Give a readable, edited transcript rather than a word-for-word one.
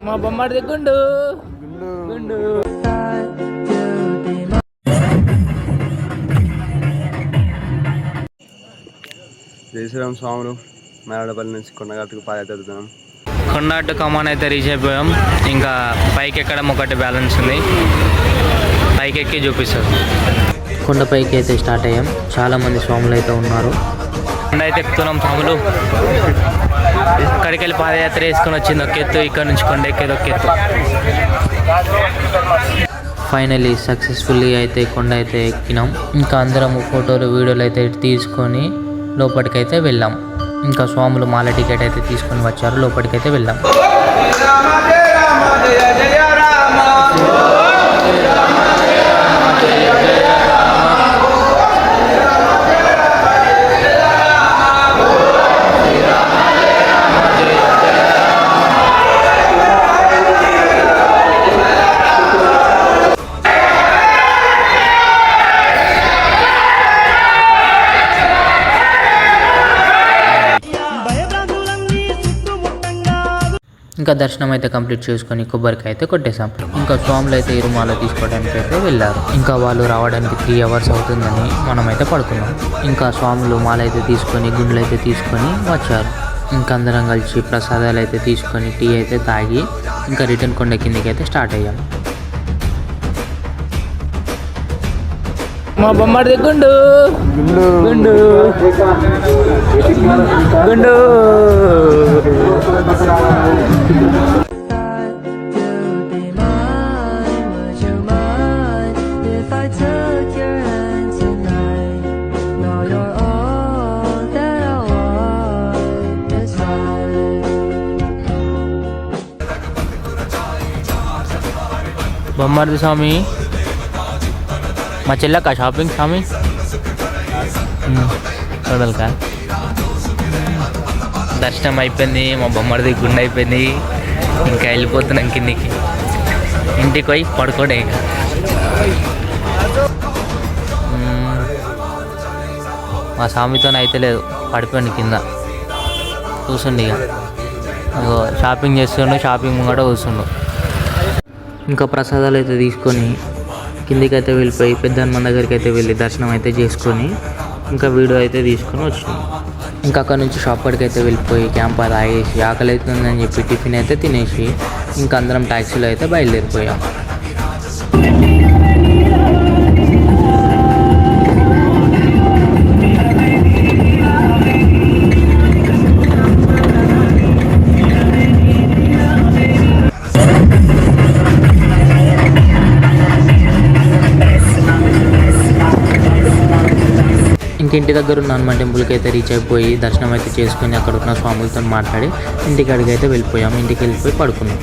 మా బొమ్మడి గుండు గుండు జై శ్రీరామ్ స్వాములు మేరడపల్లి నుంచి కొండగట్టుకు పాదయాత్ర. కొండగట్టు కమాన్ అయితే రీచ్ అయిపోయాం. ఇంకా పైకి ఎక్కడం ఒకటి బ్యాలెన్స్ ఉంది, పైకి ఎక్కి చూపిస్తారు. కొండపైకి అయితే స్టార్ట్ అయ్యాం. చాలామంది స్వాములు అయితే ఉన్నారు. కొండ అయితే ఎక్కుతున్నాం స్వాములు. ఇక్కడికి వెళ్ళి పాదయాత్ర వేసుకొని వచ్చింది ఒక ఎత్తు, ఇక్కడ నుంచి కొండ ఎక్కేది ఒక ఎత్తు. ఫైనలీ సక్సెస్ఫుల్లీ అయితే కొండ అయితే ఎక్కినాం. ఇంకా అందరం ఫోటోలు వీడియోలు అయితే తీసుకొని లోపలికైతే వెళ్ళాం. ఇంకా స్వాములు మాల టికెట్ అయితే తీసుకొని వచ్చారు. లోపలికైతే వెళ్ళాం. ఇంకా దర్శనం అయితే కంప్లీట్ చేసుకొని కొబ్బరికాయ అయితే కొట్టేశాం. ఇంకా స్వాములు అయితే ఇరుమాల తీసుకోవడానికి అయితే వెళ్ళారు. ఇంకా వాళ్ళు రావడానికి 3 hours అవుతుందని మనమైతే పడుకున్నాం. ఇంకా స్వాములు మాల అయితే తీసుకొని గుండెలు అయితే తీసుకొని వచ్చారు. ఇంకా అందరం కలిసి ప్రసాదాలు అయితే తీసుకొని టీ అయితే తాగి ఇంకా రిటర్న్ కొండ కిందకి అయితే స్టార్ట్ అయ్యాం. మా బొమ్మడి గుండు గుండు గుండు బొమ్మడి స్వామి మా చెల్లెక్క షాపింగ్ స్వామి చూడాలికా. దర్శనం అయిపోయింది, మా బొమ్మడిది గుండె అయిపోయింది. ఇంకా వెళ్ళిపోతున్నాం కిందికి. ఇంటికి పోయి పడుకోడే. ఇక మా స్వామితో అయితే లేదు, పడిపోయింది కింద కూర్చుండి. ఇక షాపింగ్ చేస్తుండు, షాపింగ్ కూడా కూర్చుండు. ఇంకా ప్రసాదాలు అయితే తీసుకొని కిందికి అయితే వెళ్ళిపోయి పెద్దమ్మ దగ్గరికి అయితే వెళ్ళి దర్శనం అయితే చేసుకొని ఇంకా వీడియో అయితే తీసుకొని వచ్చినాం. ఇంకా అక్కడ నుంచి షాప్ కాడికి అయితే వెళ్ళిపోయి క్యాంప్ అది ఆగేసి ఆకలి అవుతుందని చెప్పి టిఫిన్ అయితే తినేసి ఇంకా అందరం ట్యాక్సీలో అయితే బయలుదేరిపోయాం. ఇంటి దగ్గర ఉన్న హనుమాన్ టెంపుల్కి అయితే రీచ్ అయిపోయి దర్శనం అయితే చేసుకొని అక్కడ ఉన్న స్వాములతో మాట్లాడి ఇంటికి అడిగి అయితే వెళ్ళిపోయాము. ఇంటికి వెళ్ళిపోయి పడుకున్నాం.